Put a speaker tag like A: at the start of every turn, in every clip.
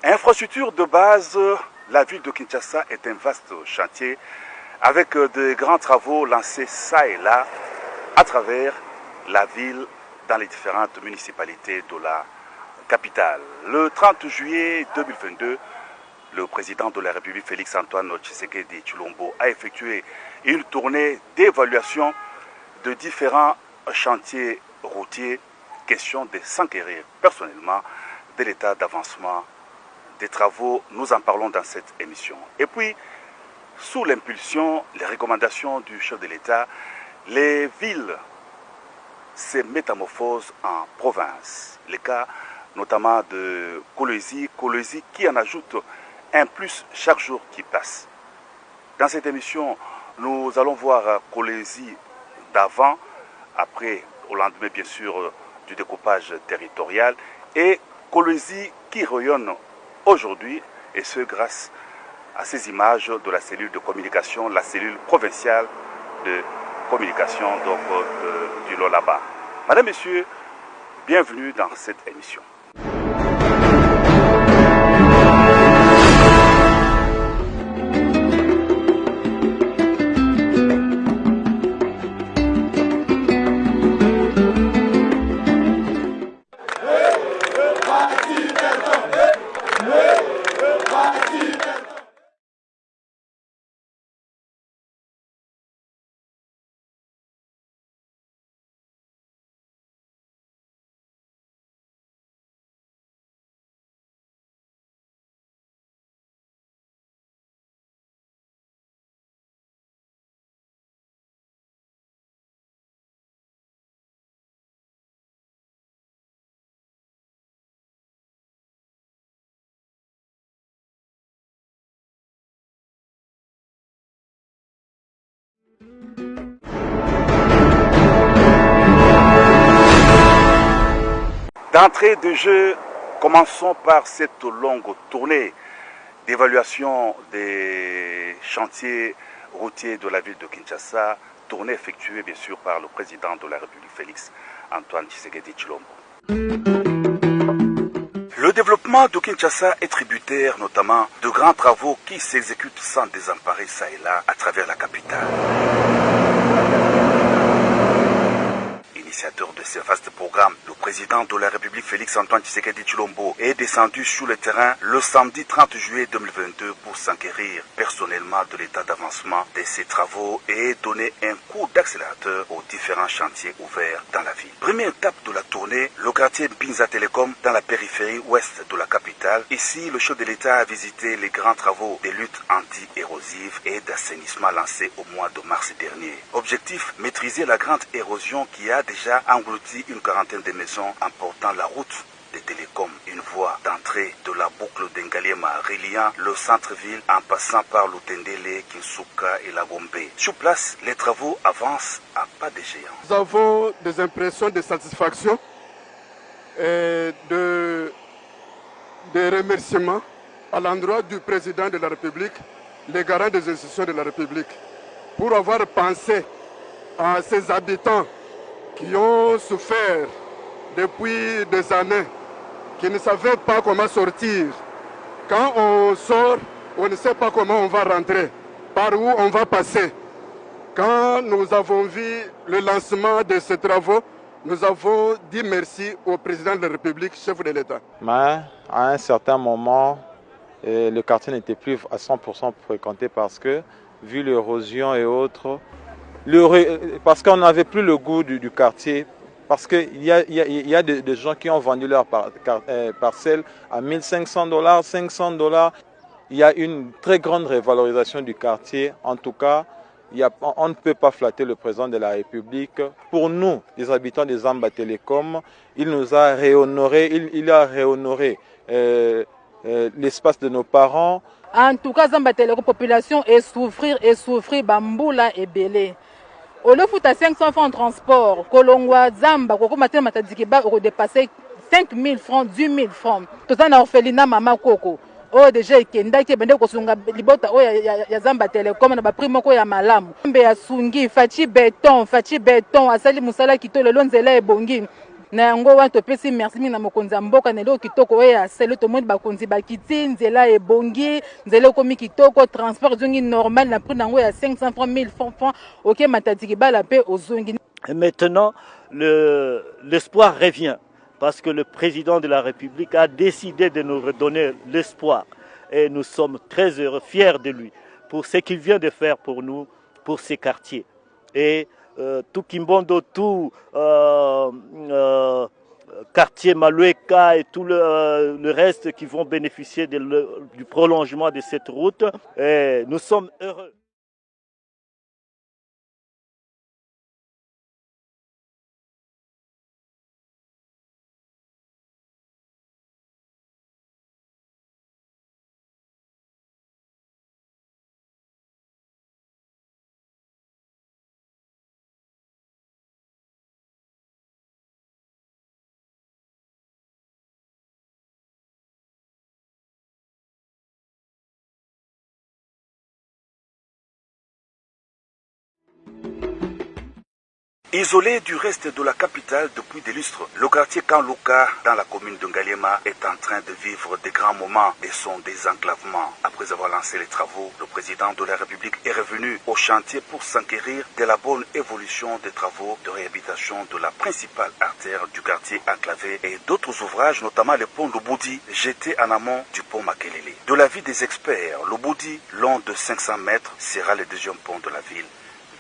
A: Infrastructure de base, la ville de Kinshasa est un vaste chantier avec de grands travaux lancés ça et là à travers la ville dans les différentes municipalités de la capitale. Le 30 juillet 2022, le président de la République Félix Antoine Tshisekedi Tshilombo a effectué une tournée d'évaluation de différents chantiers routiers, question de s'enquérir personnellement de l'état d'avancement des travaux. Nous en parlons dans cette émission. Et puis, sous l'impulsion, les recommandations du chef de l'État, les villes se métamorphosent en province. Le cas notamment de Kolwezi qui en ajoute un plus chaque jour qui passe. Dans cette émission, nous allons voir Kolwezi d'avant, après, au lendemain bien sûr du découpage territorial, et Kolwezi qui rayonne aujourd'hui, et ce grâce à ces images de la cellule de communication, la cellule provinciale de communication donc, du Lolaba. Madame, Messieurs, bienvenue dans cette émission. D'entrée de jeu, commençons par cette longue tournée d'évaluation des chantiers routiers de la ville de Kinshasa, tournée effectuée bien sûr par le président de la République Félix Antoine Tshisekedi Tshilombo. Le développement de Kinshasa est tributaire notamment de grands travaux qui s'exécutent sans désemparer ça et là à travers la capitale. Initiateur de ce vaste programme, le président de la République Félix Antoine Tshisekedi Tshilombo est descendu sur le terrain le samedi 30 juillet 2022 pour s'enquérir personnellement de l'état d'avancement de ces travaux et donner un coup d'accélérateur aux différents chantiers ouverts dans la ville. Première étape de la tournée, le quartier Binza Telecom dans la périphérie ouest de la capitale. Ici, le chef de l'État a visité les grands travaux de lutte anti-érosive et d'assainissement lancés au mois de mars dernier. Objectif, maîtriser la grande érosion qui a déjà englouti une quarantaine de maisons en portant la route des télécoms, une voie d'entrée de la boucle d'Engaliema reliant le centre-ville en passant par Lutendele, Kinsuka et la Gombe. Sur place, les travaux avancent à pas de géant.
B: Nous avons des impressions de satisfaction et de remerciements à l'endroit du président de la République, les garants des institutions de la République, pour avoir pensé à ces habitants qui ont souffert depuis des années, qui ne savaient pas comment sortir. Quand on sort, on ne sait pas comment on va rentrer, par où on va passer. Quand nous avons vu le lancement de ces travaux, nous avons dit merci au président de la République, chef de l'État.
C: Mais à un certain moment, le quartier n'était plus à 100% fréquenté parce que, vu l'érosion et autres, parce qu'on n'avait plus le goût du quartier, parce qu'il y a des gens qui ont vendu leur parcelle à $1 500, $500. Il y a une très grande révalorisation du quartier. En tout cas, on ne peut pas flatter le président de la République. Pour nous, les habitants des Zamba Telecom, il nous a réhonoré, il a réhonoré l'espace de nos parents.
D: En tout cas, Zamba Telecom, population est souffrir, bamboula et belé. Au lieu de 500 francs de transport, Kolongwa, Zamba, Koko Matin Matadikiba, on dépassé 5 000 francs, 10 000 francs. Tout ça, on a orphelinat Mama Koko. Oh, déjà, Kenda, qui est bende Kosunga, Libota, oh, ya Zamba Telecom, on a pris Moko ya Malam. Mbe ya Sungi, Fachi Béton, Asali Moussala, Kito, le Lonzela et Bongi. na yango wana topesi merci mingi na mokonzi ya mboka na eloko kitoko oyo asali tomoni bakonzi bakiti nzela ebongi nzela ekomi kitoko transport ezongi normal na prix nango ya 500 francs 1000 francs oke matadiki bala mpe ozongi.
E: Et maintenant l'espoir revient parce que le président de la République a décidé de nous redonner l'espoir et nous sommes très heureux, fiers de lui pour ce qu'il vient de faire pour nous, pour ces quartiers. Et tout Kimbondo, tout quartier Malueka et tout le reste qui vont bénéficier du prolongement de cette route. Et nous sommes heureux.
A: Isolé du reste de la capitale depuis des lustres, le quartier Kanluka dans la commune de Ngaliema est en train de vivre des grands moments de son désenclavement. Après avoir lancé les travaux, le président de la République est revenu au chantier pour s'enquérir de la bonne évolution des travaux de réhabilitation de la principale artère du quartier enclavé et d'autres ouvrages, notamment le pont Lubudi, jeté en amont du pont Makelele. De l'avis des experts, Lubudi, long de 500 mètres, sera le deuxième pont de la ville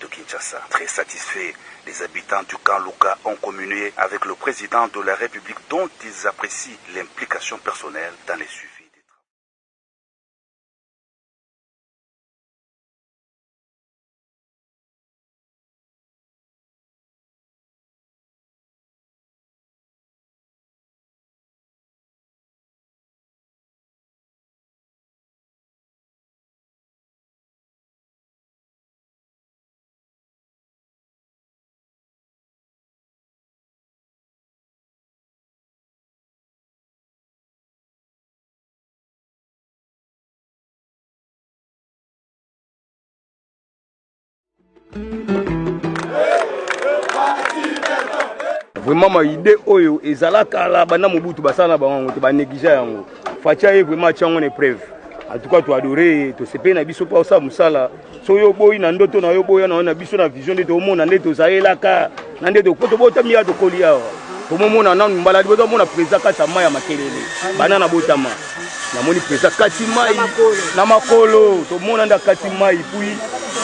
A: de Kinshasa. Très satisfaits, les habitants du Kanluka ont communié avec le président de la République dont ils apprécient l'implication personnelle dans les suivis des travaux.
F: Vraiment ma idée oyo ezalaka la bana mobutu basana bango te ba négliger yango. Fatia ye vraiment tiango ne preuve. En tout cas tu adorer to sepe na biso pa ça musala. So yo boyi na ndoto na yo boya na biso na vision de to mona ndeto zaelaka. Na ndeto ko to bota mi ya to kolia. To mona na mbala boto mona président kata maya makelele. Bana na botama. Na moni président kati mai na makolo to mona nda kati mai puis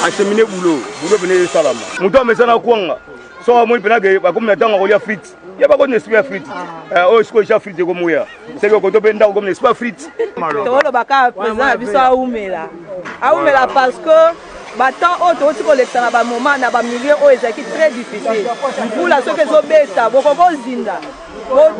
F: acheminer boulot venir salama. Muto amesana kwanga. So moi penage bakomi na tanga kolia frites. Ya ba ko n'esprit frites. Oh siko ja frites ko moya. C'est que ko to benda ko n'esprit frites.
G: To lo baka président biso aumela. Aumela parce que batant auto oti collecter na ba moment na ba milieu o ezaki très difficile. Pour la ce que zo beta boko ko zinda.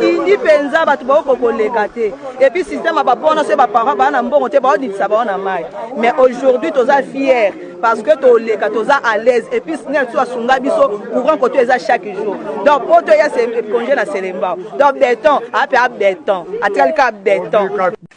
G: Indi penza batu bako koleka te. Et puis système ba pona se ba parents ba na mbongo te ba oditisa ba na mai. Mais aujourd'hui toza fier parce que toleka toza à l'aise et puis snel so asunga biso courant côté eza chaque jour. Donc poto ya se congé na Selemba. Donc béton, a béton, atalika béton.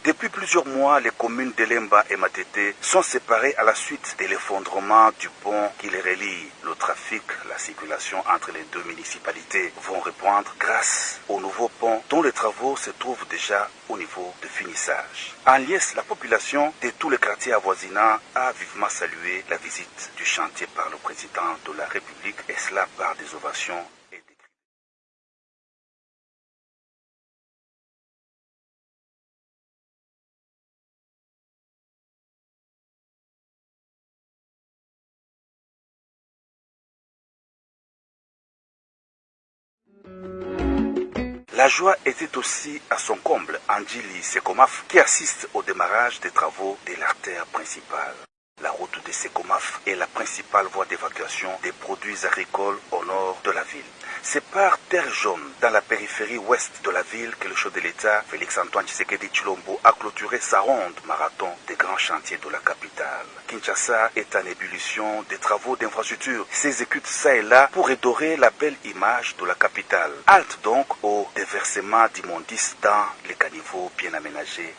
A: Depuis plusieurs mois, les communes d'Elemba et Matete sont séparées à la suite de l'effondrement du pont qui les relie. Le trafic, la circulation entre les deux municipalités vont reprendre grâce au nouveau pont dont les travaux se trouvent déjà au niveau de finissage. En liesse, la population de tous les quartiers avoisinants a vivement salué la visite du chantier par le président de la République et cela par des ovations. La joie était aussi à son comble Anjili Sekomaf qui assiste au démarrage des travaux de l'artère principale. La route de Sekomaf est la principale voie d'évacuation des produits agricoles au nord de la ville. C'est par terre jaune, dans la périphérie ouest de la ville, que le chef de l'État, Félix-Antoine Tshisekedi Tshilombo, a clôturé sa ronde marathon des grands chantiers de la capitale. Kinshasa est en ébullition des travaux d'infrastructure. S'exécutent ça et là pour redorer la belle image de la capitale. Halte donc au déversement d'immondices dans les caniveaux bien aménagés